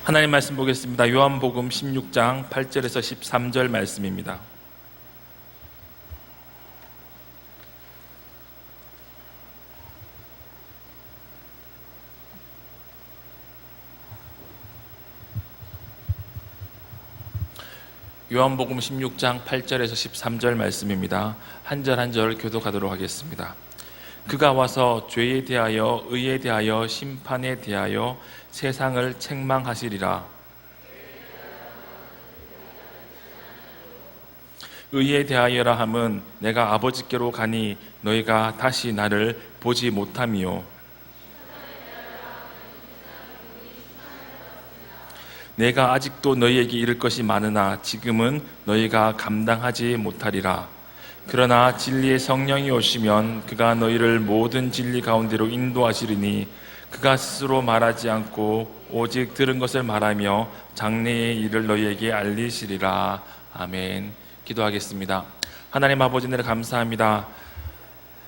하나님 말씀 보겠습니다. 요한복음 16장 8절에서 13절 말씀입니다. 요한복음 16장 8절에서 13절 말씀입니다. 한 절 한 절 교독하도록 하겠습니다. 그가 와서 죄에 대하여 의에 대하여 심판에 대하여 세상을 책망하시리라. 의에 대하여라 함은 내가 아버지께로 가니 너희가 다시 나를 보지 못함이요, 내가 아직도 너희에게 이를 것이 많으나 지금은 너희가 감당하지 못하리라. 그러나 진리의 성령이 오시면 그가 너희를 모든 진리 가운데로 인도하시리니 그가 스스로 말하지 않고 오직 들은 것을 말하며 장래의 일을 너희에게 알리시리라. 아멘. 기도하겠습니다. 하나님 아버지, 늘 감사합니다.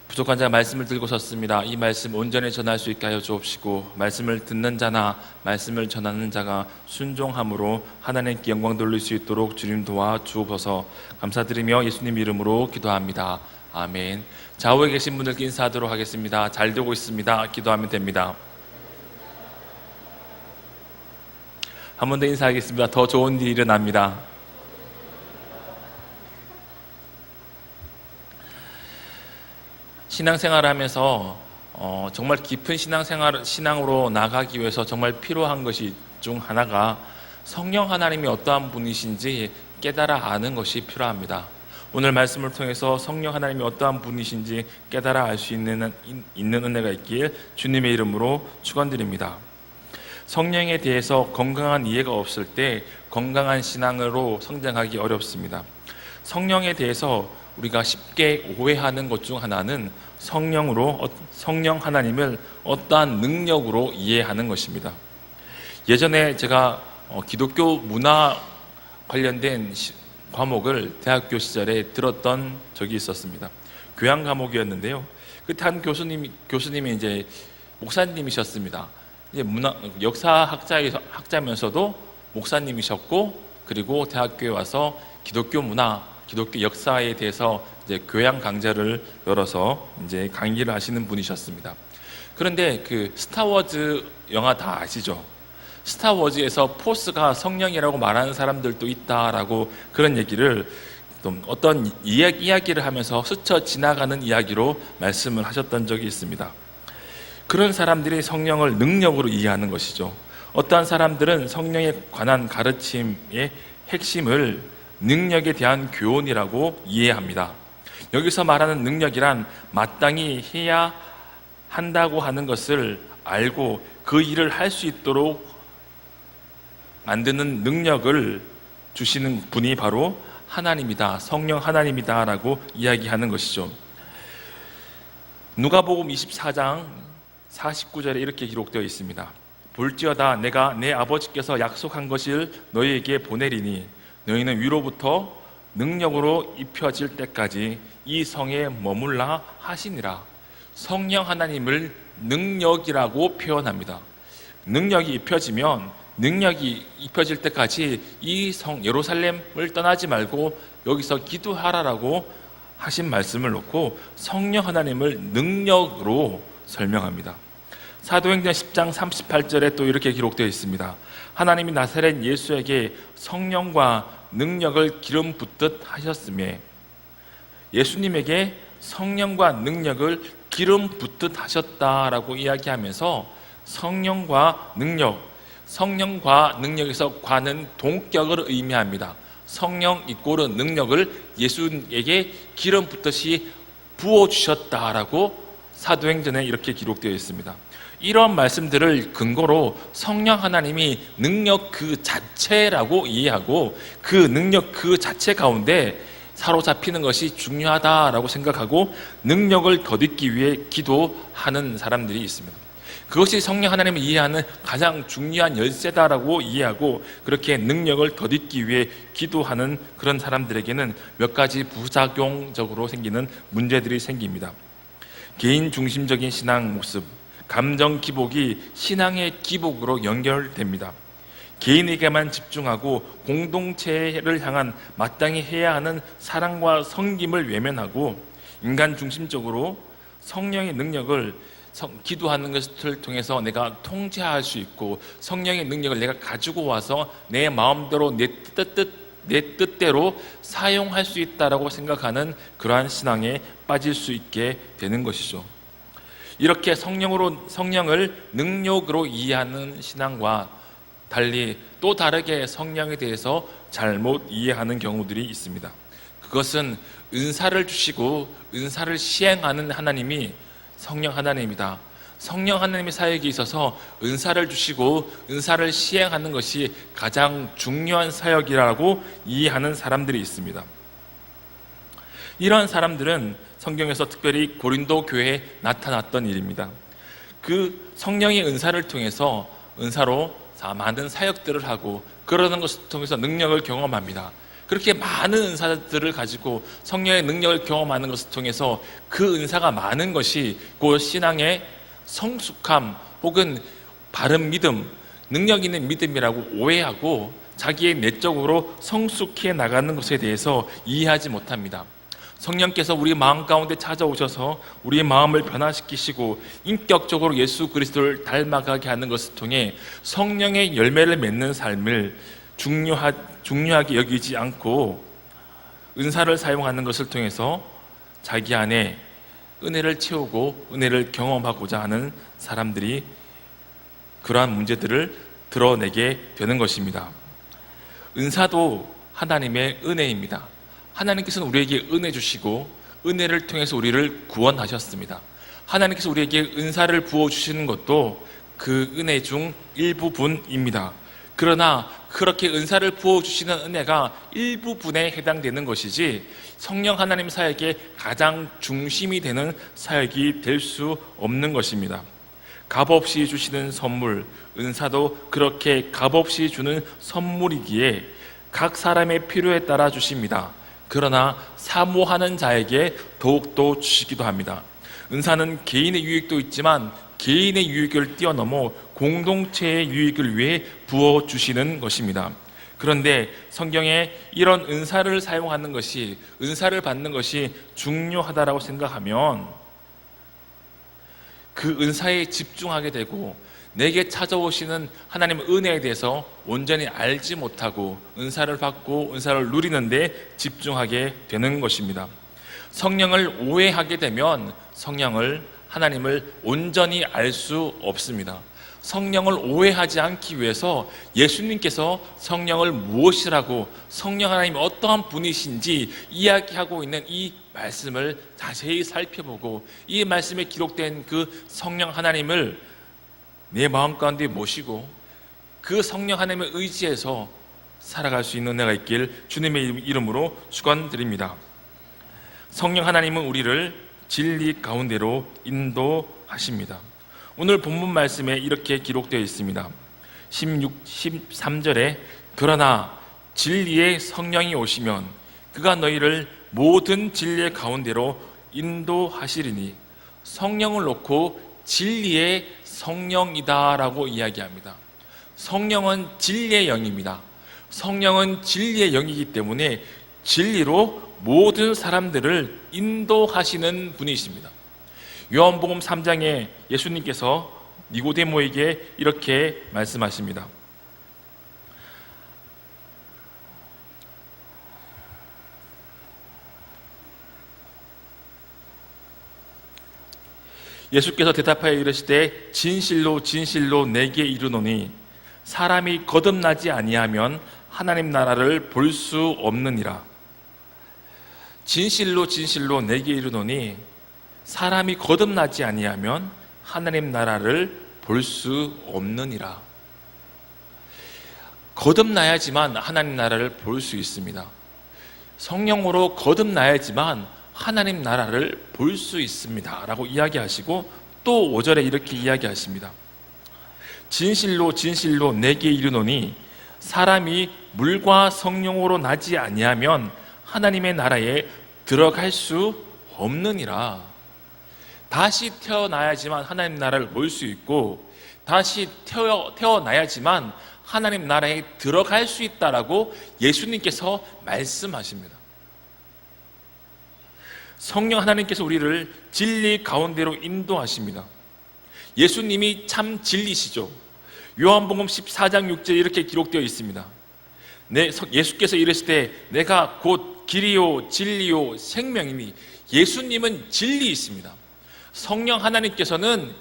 부족한 자가 말씀을 들고 섰습니다. 이 말씀 온전히 전할 수 있게 하여 주옵시고, 말씀을 듣는 자나 말씀을 전하는 자가 순종함으로 하나님께 영광 돌릴 수 있도록 주님 도와 주옵소서. 감사드리며 예수님 이름으로 기도합니다. 아멘. 좌우에 계신 분들께 인사하도록 하겠습니다. 잘 되고 있습니다. 기도하면 됩니다. 한 번 더 인사하겠습니다. 더 좋은 일이 일어납니다. 신앙생활을 하면서 정말 깊은 신앙으로 나가기 위해서 정말 필요한 것이 중 하나가 성령 하나님이 어떠한 분이신지 깨달아 아는 것이 필요합니다. 오늘 말씀을 통해서 성령 하나님이 어떠한 분이신지 깨달아 알 수 있는 은혜가 있길 주님의 이름으로 축원드립니다. 성령에 대해서 건강한 이해가 없을 때 건강한 신앙으로 성장하기 어렵습니다. 성령에 대해서 우리가 쉽게 오해하는 것 중 하나는 성령 하나님을 어떠한 능력으로 이해하는 것입니다. 예전에 제가 기독교 문화 관련된 과목을 대학교 시절에 들었던 적이 있었습니다. 교양 과목이었는데요. 그때 한 교수님이 이제 목사님이셨습니다. 이제 역사학자면서도 목사님이셨고, 그리고 대학교에 와서 기독교 문화, 기독교 역사에 대해서 이제 교양 강좌를 열어서 이제 강의를 하시는 분이셨습니다. 그런데 그 스타워즈 영화 다 아시죠? 스타워즈에서 포스가 성령이라고 말하는 사람들도 있다라고 그런 얘기를 어떤 이야기를 하면서 스쳐 지나가는 이야기로 말씀을 하셨던 적이 있습니다. 그런 사람들이 성령을 능력으로 이해하는 것이죠. 어떠한 사람들은 성령에 관한 가르침의 핵심을 능력에 대한 교훈이라고 이해합니다. 여기서 말하는 능력이란 마땅히 해야 한다고 하는 것을 알고 그 일을 할 수 있도록 만드는 능력을 주시는 분이 바로 하나님이다, 성령 하나님이다 라고 이야기하는 것이죠. 누가복음 24장 49절에 이렇게 기록되어 있습니다. 볼지어다 내가 내 아버지께서 약속한 것을 너희에게 보내리니 너희는 위로부터 능력으로 입혀질 때까지 이 성에 머물라 하시니라. 성령 하나님을 능력이라고 표현합니다. 능력이 입혀질 때까지 이 성 예루살렘을 떠나지 말고 여기서 기도하라라고 하신 말씀을 놓고 성령 하나님을 능력으로 설명합니다. 사도행전 10장 38절에 또 이렇게 기록되어 있습니다. 하나님이 나사렛 예수에게 성령과 능력을 기름 붓듯 하셨으며, 예수님에게 성령과 능력을 기름 붓듯 하셨다라고 이야기하면서 성령과 능력에서 과는 동격을 의미합니다. 성령 이꼬르 능력을 예수에게 기름 붓듯이 부어주셨다라고 사도행전에 이렇게 기록되어 있습니다. 이런 말씀들을 근거로 성령 하나님이 능력 그 자체라고 이해하고 그 능력 그 자체 가운데 사로잡히는 것이 중요하다라고 생각하고 능력을 덧입기 위해 기도하는 사람들이 있습니다. 그것이 성령 하나님을 이해하는 가장 중요한 열쇠다라고 이해하고 그렇게 능력을 덧입기 위해 기도하는 그런 사람들에게는 몇 가지 부작용적으로 생기는 문제들이 생깁니다. 개인 중심적인 신앙 모습, 감정 기복이 신앙의 기복으로 연결됩니다. 개인에게만 집중하고 공동체를 향한 마땅히 해야 하는 사랑과 섬김을 외면하고 인간 중심적으로 성령의 능력을 기도하는 것을 통해서 내가 통제할 수 있고 성령의 능력을 내가 가지고 와서 내 마음대로 내 뜻대로 사용할 수 있다라고 생각하는 그러한 신앙에 빠질 수 있게 되는 것이죠. 이렇게 성령을 능력으로 이해하는 신앙과 달리 또 다르게 성령에 대해서 잘못 이해하는 경우들이 있습니다. 그것은 은사를 주시고 은사를 시행하는 하나님이 성령 하나님이다. 성령 하나님의 사역에 있어서 은사를 주시고 은사를 시행하는 것이 가장 중요한 사역이라고 이해하는 사람들이 있습니다. 이러한 사람들은 성경에서 특별히 고린도 교회에 나타났던 일입니다. 그 성령의 은사를 통해서 은사로 많은 사역들을 하고 그러는 것을 통해서 능력을 경험합니다. 그렇게 많은 은사들을 가지고 성령의 능력을 경험하는 것을 통해서 그 은사가 많은 것이 그 신앙의 성숙함 혹은 바른 믿음, 능력 있는 믿음이라고 오해하고 자기의 내적으로 성숙해 나가는 것에 대해서 이해하지 못합니다. 성령께서 우리 마음 가운데 찾아오셔서 우리의 마음을 변화시키시고 인격적으로 예수 그리스도를 닮아가게 하는 것을 통해 성령의 열매를 맺는 삶을 중요하게 여기지 않고 은사를 사용하는 것을 통해서 자기 안에 은혜를 채우고 은혜를 경험하고자 하는 사람들이 그러한 문제들을 드러내게 되는 것입니다. 은사도 하나님의 은혜입니다. 하나님께서는 우리에게 은혜 주시고 은혜를 통해서 우리를 구원하셨습니다. 하나님께서 우리에게 은사를 부어주시는 것도 그 은혜 중 일부분입니다. 그러나 그렇게 은사를 부어주시는 은혜가 일부분에 해당되는 것이지 성령 하나님 사역의 가장 중심이 되는 사역이 될 수 없는 것입니다. 값없이 주시는 선물, 은사도 그렇게 값없이 주는 선물이기에 각 사람의 필요에 따라 주십니다. 그러나 사모하는 자에게 더욱더 주시기도 합니다. 은사는 개인의 유익도 있지만 개인의 유익을 뛰어넘어 공동체의 유익을 위해 부어주시는 것입니다. 그런데 성경에 이런 은사를 사용하는 것이, 은사를 받는 것이 중요하다고 생각하면 그 은사에 집중하게 되고 내게 찾아오시는 하나님의 은혜에 대해서 온전히 알지 못하고 은사를 받고 은사를 누리는데 집중하게 되는 것입니다. 성령을 오해하게 되면 하나님을 온전히 알 수 없습니다. 성령을 오해하지 않기 위해서 예수님께서 성령을 무엇이라고, 성령 하나님이 어떠한 분이신지 이야기하고 있는 이 말씀을 자세히 살펴보고 이 말씀에 기록된 그 성령 하나님을 내 마음 가운데 모시고 그 성령 하나님의 의지에서 살아갈 수 있는 은혜가 있길 주님의 이름으로 축원드립니다. 성령 하나님은 우리를 진리 가운데로 인도하십니다. 오늘 본문 말씀에 이렇게 기록되어 있습니다. 13절에 그러나 진리의 성령이 오시면 그가 너희를 모든 진리의 가운데로 인도하시리니, 성령을 놓고 진리의 성령이다라고 이야기합니다. 성령은 진리의 영입니다. 성령은 진리의 영이기 때문에 진리로 모든 사람들을 인도하시는 분이십니다. 요한복음 3장에 예수님께서 니고데모에게 이렇게 말씀하십니다. 예수께서 대답하여 이르시되 진실로 진실로 내게 이르노니 사람이 거듭나지 아니하면 하나님 나라를 볼 수 없느니라. 진실로 진실로 내게 이르노니 사람이 거듭나지 아니하면 하나님 나라를 볼 수 없느니라. 거듭나야지만 하나님 나라를 볼 수 있습니다. 성령으로 거듭나야지만 하나님 나라를 볼 수 있습니다 라고 이야기하시고 또 5절에 이렇게 이야기하십니다. 진실로 진실로 내게 이르노니 사람이 물과 성령으로 나지 아니하면 하나님의 나라에 들어갈 수 없느니라. 다시 태어나야지만 하나님 나라를 볼 수 있고 다시 태어나야지만 하나님 나라에 들어갈 수 있다라고 예수님께서 말씀하십니다. 성령 하나님께서 우리를 진리 가운데로 인도하십니다. 예수님이 참 진리시죠. 요한복음 14장 6절에 이렇게 기록되어 있습니다. 예수께서 이르실 때 내가 곧 길이요 진리요 생명이니, 예수님은 진리이십니다. 성령 하나님께서는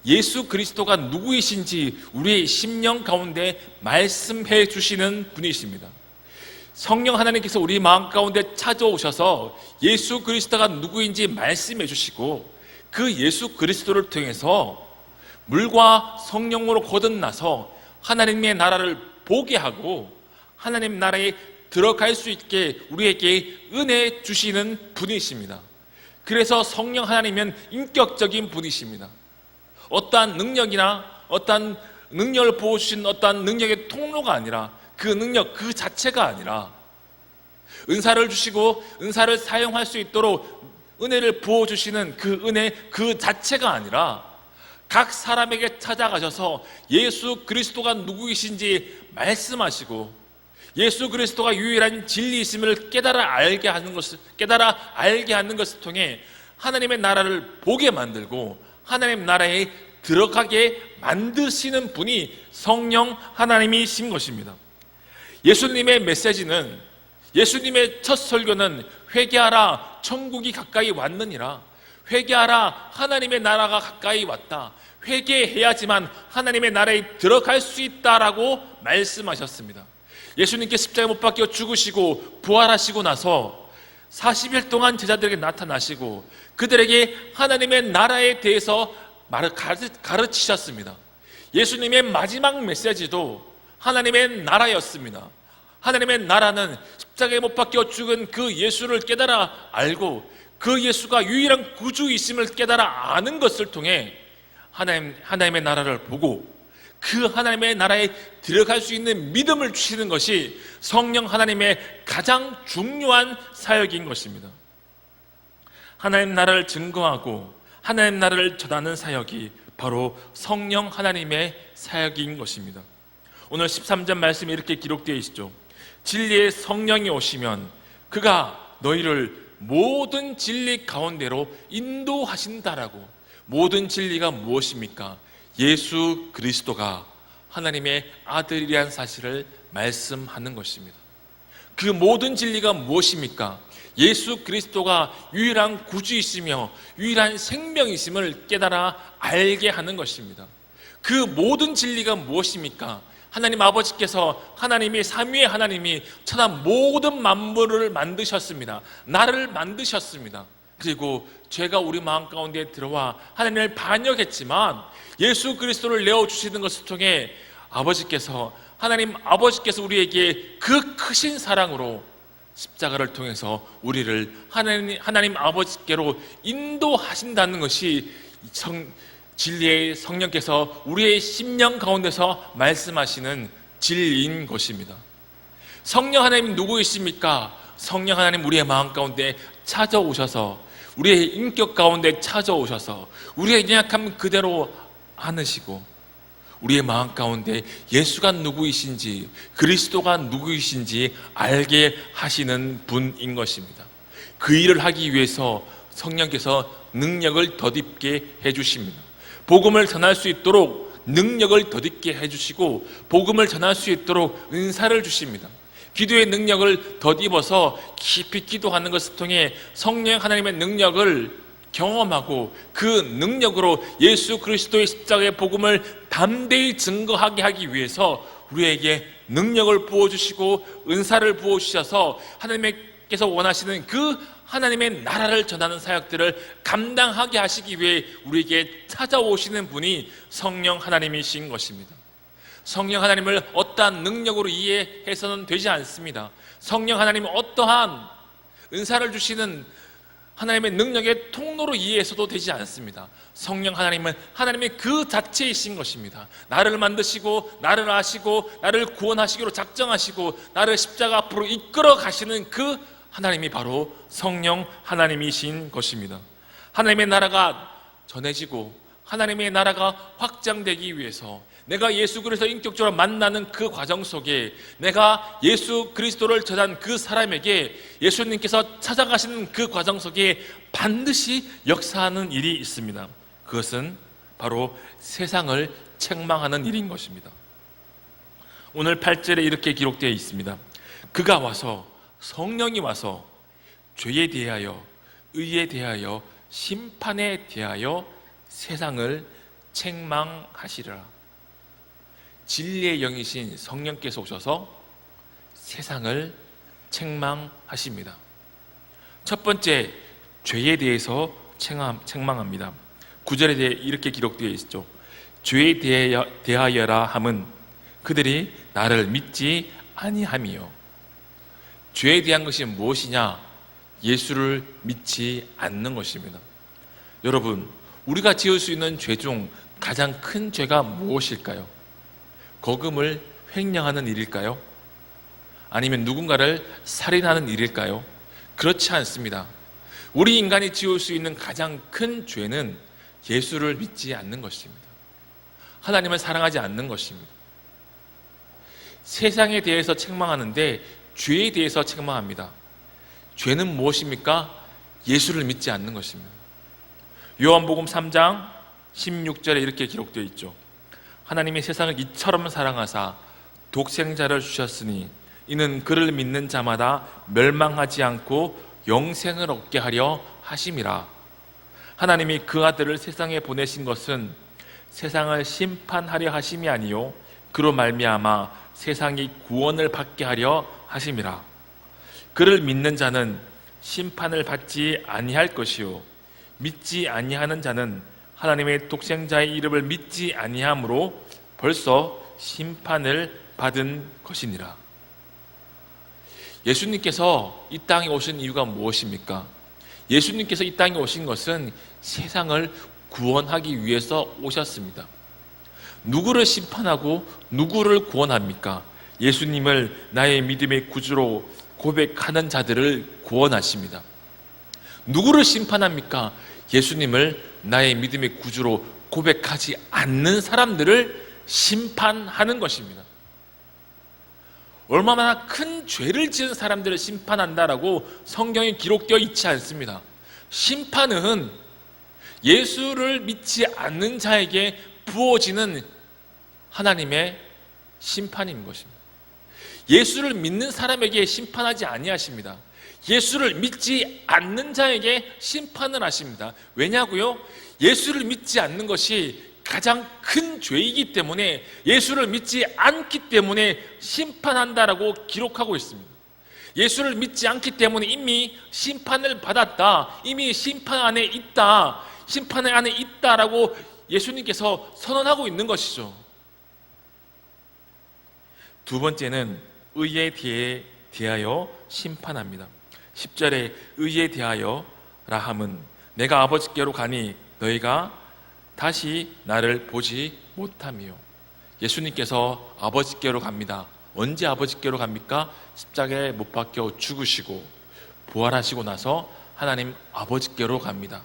예수 그리스도가 누구이신지 우리의 심령 가운데 말씀해 주시는 분이십니다. 성령 하나님께서 우리 마음 가운데 찾아오셔서 예수 그리스도가 누구인지 말씀해 주시고, 그 예수 그리스도를 통해서 물과 성령으로 거듭나서 하나님의 나라를 보게 하고 하나님 나라에 들어갈 수 있게 우리에게 은혜 주시는 분이십니다. 그래서 성령 하나님은 인격적인 분이십니다. 어떠한 능력이나 어떠한 능력을 부어주신 어떠한 능력의 통로가 아니라, 그 능력 그 자체가 아니라, 은사를 주시고 은사를 사용할 수 있도록 은혜를 부어주시는 그 은혜 그 자체가 아니라, 각 사람에게 찾아가셔서 예수 그리스도가 누구이신지 말씀하시고 예수 그리스도가 유일한 진리이심을 깨달아 알게 하는 것을 통해 하나님의 나라를 보게 만들고 하나님 나라에 들어가게 만드시는 분이 성령 하나님이신 것입니다. 예수님의 메시지는, 예수님의 첫 설교는 회개하라 천국이 가까이 왔느니라, 회개하라 하나님의 나라가 가까이 왔다, 회개해야지만 하나님의 나라에 들어갈 수 있다라고 말씀하셨습니다. 예수님께 십자가에 못 박혀 죽으시고 부활하시고 나서 40일 동안 제자들에게 나타나시고 그들에게 하나님의 나라에 대해서 가르치셨습니다. 예수님의 마지막 메시지도 하나님의 나라였습니다. 하나님의 나라는 십자가에 못 박혀 죽은 그 예수를 깨달아 알고 그 예수가 유일한 구주이심을 깨달아 아는 것을 통해 하나님의 나라를 보고 그 하나님의 나라에 들어갈 수 있는 믿음을 주시는 것이 성령 하나님의 가장 중요한 사역인 것입니다. 하나님 나라를 증거하고 하나님 나라를 전하는 사역이 바로 성령 하나님의 사역인 것입니다. 오늘 13절 말씀에 이렇게 기록되어 있죠. 진리의 성령이 오시면 그가 너희를 모든 진리 가운데로 인도하신다라고. 모든 진리가 무엇입니까? 예수 그리스도가 하나님의 아들이란 사실을 말씀하는 것입니다. 그 모든 진리가 무엇입니까? 예수 그리스도가 유일한 구주이시며 유일한 생명이심을 깨달아 알게 하는 것입니다. 그 모든 진리가 무엇입니까? 하나님 아버지께서, 하나님이 삼위의 하나님이 천한 모든 만물을 만드셨습니다. 나를 만드셨습니다. 그리고 죄가 우리 마음 가운데 들어와 하나님을 반역했지만 예수 그리스도를 내어주시는 것을 통해 하나님 아버지께서 우리에게 그 크신 사랑으로 십자가를 통해서 우리를 하나님 아버지께로 인도하신다는 것이 진리의 성령께서 우리의 심령 가운데서 말씀하시는 진리인 것입니다. 성령 하나님 누구이십니까? 성령 하나님 우리의 마음 가운데 찾아오셔서 우리의 인격 가운데 찾아오셔서 우리의 연약함 그대로 안으시고 우리의 마음 가운데 예수가 누구이신지, 그리스도가 누구이신지 알게 하시는 분인 것입니다. 그 일을 하기 위해서 성령께서 능력을 덧입게 해주십니다. 복음을 전할 수 있도록 능력을 덧입게 해주시고 복음을 전할 수 있도록 은사를 주십니다. 기도의 능력을 덧입어서 깊이 기도하는 것을 통해 성령 하나님의 능력을 경험하고 그 능력으로 예수 그리스도의 십자가의 복음을 담대히 증거하게 하기 위해서 우리에게 능력을 부어주시고 은사를 부어주셔서 하나님께서 원하시는 그 하나님의 나라를 전하는 사역들을 감당하게 하시기 위해 우리에게 찾아오시는 분이 성령 하나님이신 것입니다. 성령 하나님을 어떠한 능력으로 이해해서는 되지 않습니다. 성령 하나님은 어떠한 은사를 주시는 하나님의 능력의 통로로 이해해서도 되지 않습니다. 성령 하나님은 하나님의 그 자체이신 것입니다. 나를 만드시고 나를 아시고 나를 구원하시기로 작정하시고 나를 십자가 앞으로 이끌어 가시는 그 하나님이 바로 성령 하나님이신 것입니다. 하나님의 나라가 전해지고 하나님의 나라가 확장되기 위해서 내가 예수 그리스도 인격적으로 만나는 그 과정 속에 내가 예수 그리스도를 전한 그 사람에게 예수님께서 찾아가시는 그 과정 속에 반드시 역사하는 일이 있습니다. 그것은 바로 세상을 책망하는 일인 것입니다. 오늘 8절에 이렇게 기록되어 있습니다. 그가 와서, 성령이 와서 죄에 대하여, 의에 대하여, 심판에 대하여 세상을 책망하시리라. 진리의 영이신 성령께서 오셔서 세상을 책망하십니다. 첫 번째, 죄에 대해서 책망합니다. 9절에 대해 이렇게 기록되어 있죠. 죄에 대하여라 함은 그들이 나를 믿지 아니함이요. 죄에 대한 것이 무엇이냐? 예수를 믿지 않는 것입니다. 여러분, 우리가 지을 수 있는 죄 중 가장 큰 죄가 무엇일까요? 거금을 횡령하는 일일까요? 아니면 누군가를 살인하는 일일까요? 그렇지 않습니다. 우리 인간이 지을 수 있는 가장 큰 죄는 예수를 믿지 않는 것입니다. 하나님을 사랑하지 않는 것입니다. 세상에 대해서 책망하는데 죄에 대해서 책망합니다. 죄는 무엇입니까? 예수를 믿지 않는 것입니다. 요한복음 3장 16절에 이렇게 기록되어 있죠. 하나님이 세상을 이처럼 사랑하사 독생자를 주셨으니 이는 그를 믿는 자마다 멸망하지 않고 영생을 얻게 하려 하심이라. 하나님이 그 아들을 세상에 보내신 것은 세상을 심판하려 하심이 아니요 그로 말미암아 세상이 구원을 받게 하려 하심이라. 그를 믿는 자는 심판을 받지 아니할 것이요 믿지 아니하는 자는 하나님의 독생자의 이름을 믿지 아니함으로 벌써 심판을 받은 것이니라. 예수님께서 이 땅에 오신 이유가 무엇입니까? 예수님께서 이 땅에 오신 것은 세상을 구원하기 위해서 오셨습니다. 누구를 심판하고 누구를 구원합니까? 예수님을 나의 믿음의 구주로 고백하는 자들을 구원하십니다. 누구를 심판합니까? 예수님을 나의 믿음의 구주로 고백하지 않는 사람들을 심판하는 것입니다. 얼마나 큰 죄를 지은 사람들을 심판한다라고 성경에 기록되어 있지 않습니다. 심판은 예수를 믿지 않는 자에게 부어지는 하나님의 심판인 것입니다. 예수를 믿는 사람에게 심판하지 아니하십니다. 예수를 믿지 않는 자에게 심판을 하십니다. 왜냐고요? 예수를 믿지 않는 것이 가장 큰 죄이기 때문에 예수를 믿지 않기 때문에 심판한다라고 기록하고 있습니다. 예수를 믿지 않기 때문에 이미 심판을 받았다, 이미 심판 안에 있다, 심판 안에 있다라고 예수님께서 선언하고 있는 것이죠. 두 번째는 의에 대하여 심판합니다. 10절에 의에 대하여라 함은 내가 아버지께로 가니 너희가 다시 나를 보지 못함이요. 예수님께서 아버지께로 갑니다. 언제 아버지께로 갑니까? 십자가에 못 박혀 죽으시고 부활하시고 나서 하나님 아버지께로 갑니다.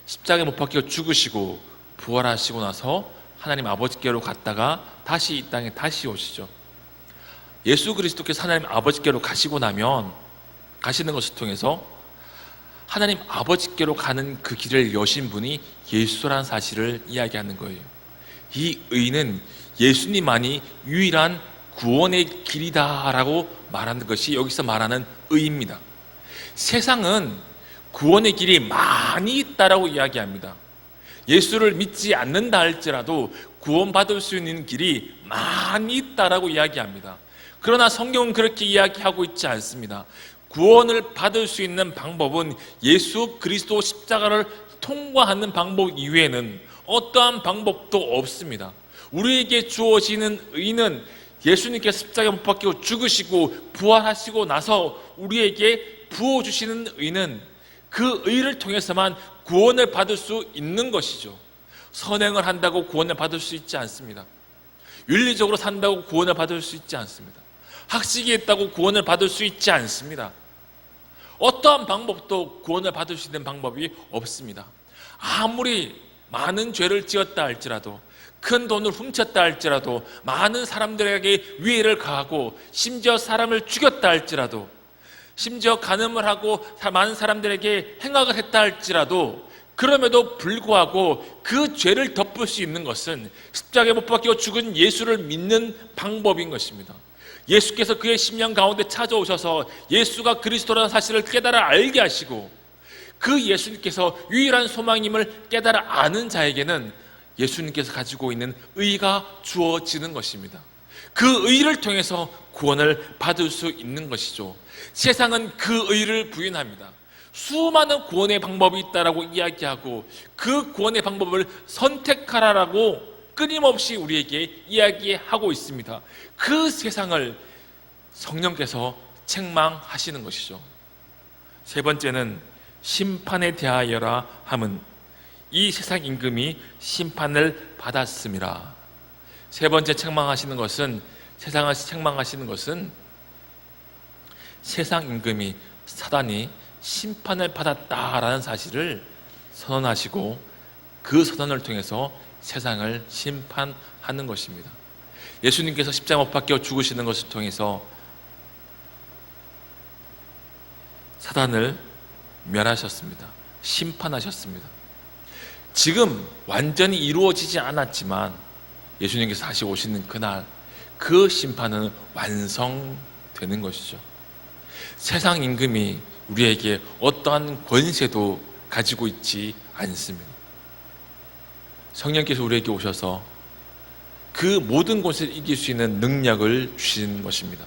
십자가에 못 박혀 죽으시고 부활하시고 나서 하나님 아버지께로 갔다가 다시 이 땅에 다시 오시죠. 예수 그리스도께서 하나님 아버지께로 가시고 나면 가시는 것을 통해서 하나님 아버지께로 가는 그 길을 여신 분이 예수라는 사실을 이야기하는 거예요. 이 의는 예수님만이 유일한 구원의 길이다라고 말하는 것이 여기서 말하는 의입니다. 세상은 구원의 길이 많이 있다라고 이야기합니다. 예수를 믿지 않는다 할지라도 구원받을 수 있는 길이 많이 있다라고 이야기합니다. 그러나 성경은 그렇게 이야기하고 있지 않습니다. 구원을 받을 수 있는 방법은 예수 그리스도 십자가를 통과하는 방법 이외에는 어떠한 방법도 없습니다. 우리에게 주어지는 의는 예수님께서 십자가에 못 박히고 죽으시고 부활하시고 나서 우리에게 부어주시는 의는 그 의를 통해서만 구원을 받을 수 있는 것이죠. 선행을 한다고 구원을 받을 수 있지 않습니다. 윤리적으로 산다고 구원을 받을 수 있지 않습니다. 학식이 있다고 구원을 받을 수 있지 않습니다. 어떠한 방법도 구원을 받을 수 있는 방법이 없습니다. 아무리 많은 죄를 지었다 할지라도, 큰 돈을 훔쳤다 할지라도, 많은 사람들에게 위해를 가하고 심지어 사람을 죽였다 할지라도, 심지어 간음을 하고 많은 사람들에게 행악을 했다 할지라도, 그럼에도 불구하고 그 죄를 덮을 수 있는 것은 십자가에 못 박혀 죽은 예수를 믿는 방법인 것입니다. 예수께서 그의 심령 가운데 찾아오셔서 예수가 그리스도라는 사실을 깨달아 알게 하시고, 그 예수님께서 유일한 소망임을 깨달아 아는 자에게는 예수님께서 가지고 있는 의가 주어지는 것입니다. 그 의를 통해서 구원을 받을 수 있는 것이죠. 세상은 그 의를 부인합니다. 수많은 구원의 방법이 있다라고 이야기하고, 그 구원의 방법을 선택하라라고 끊임없이 우리에게 이야기하고 있습니다. 그 세상을 성령께서 책망하시는 것이죠. 세 번째는 심판에 대하여라 함은, 이 세상 임금이 심판을 받았음이라. 세 번째 책망하시는 것은, 세상을 책망하시는 것은 세상 임금이, 사단이 심판을 받았다라는 사실을 선언하시고, 그 선언을 통해서 세상을 심판하는 것입니다. 예수님께서 십자가 못 박혀 죽으시는 것을 통해서 사단을 멸하셨습니다. 심판하셨습니다. 지금 완전히 이루어지지 않았지만 예수님께서 다시 오시는 그날, 그 심판은 완성되는 것이죠. 세상 임금이 우리에게 어떠한 권세도 가지고 있지 않습니다. 성령께서 우리에게 오셔서 그 모든 것을 이길 수 있는 능력을 주시는 것입니다.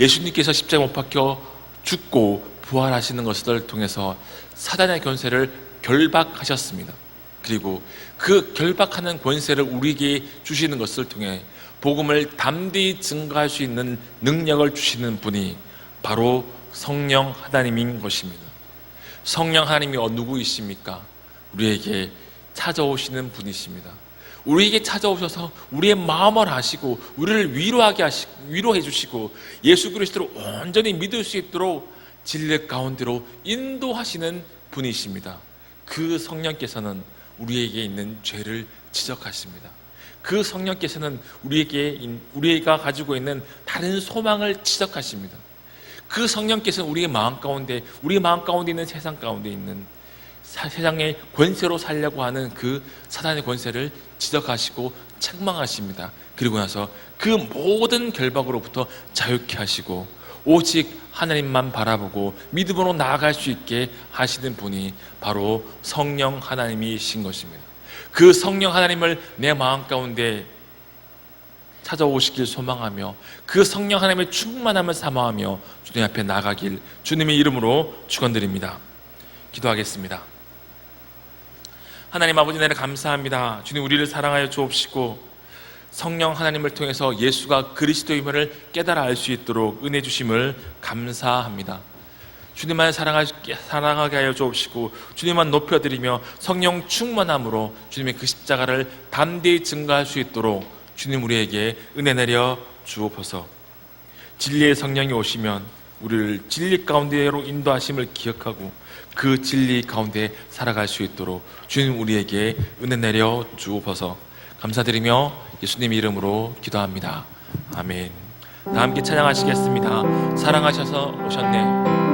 예수님께서 십자가 못 박혀 죽고 부활하시는 것을 통해서 사단의 권세를 결박하셨습니다. 그리고 그 결박하는 권세를 우리에게 주시는 것을 통해 복음을 담대히 증거할 수 있는 능력을 주시는 분이 바로 성령 하나님인 것입니다. 성령 하나님이 누구이십니까? 우리에게 찾아오시는 분이십니다. 우리에게 찾아오셔서 우리의 마음을 아시고 우리를 위로해 주시고 예수 그리스도를 온전히 믿을 수 있도록 진리 가운데로 인도하시는 분이십니다. 그 성령께서는 우리에게 있는 죄를 지적하십니다. 그 성령께서는 우리가 가지고 있는 다른 소망을 지적하십니다. 그 성령께서는 우리의 마음 가운데 있는 세상 가운데 있는 세상의 권세로 살려고 하는 그 사단의 권세를 지적하시고 책망하십니다. 그리고 나서 그 모든 결박으로부터 자유케 하시고 오직 하나님만 바라보고 믿음으로 나아갈 수 있게 하시는 분이 바로 성령 하나님이신 것입니다. 그 성령 하나님을 내 마음 가운데 찾아오시길 소망하며 그 성령 하나님의 충만함을 사모하며 주님 앞에 나가길 주님의 이름으로 축원드립니다. 기도하겠습니다. 하나님 아버지, 내를 감사합니다. 주님, 우리를 사랑하여 주옵시고 성령 하나님을 통해서 예수가 그리스도임을 깨달아 알 수 있도록 은혜 주심을 감사합니다. 주님만 사랑하게 하여 주옵시고 주님만 높여드리며 성령 충만함으로 주님의 그 십자가를 담대히 증거할 수 있도록 주님 우리에게 은혜 내려 주옵소서. 진리의 성령이 오시면 우리를 진리 가운데로 인도하심을 기억하고 그 진리 가운데 살아갈 수 있도록 주님 우리에게 은혜 내려 주옵소서. 감사드리며 예수님 이름으로 기도합니다. 아멘. 다 함께 찬양하시겠습니다. 사랑하셔서 오셨네.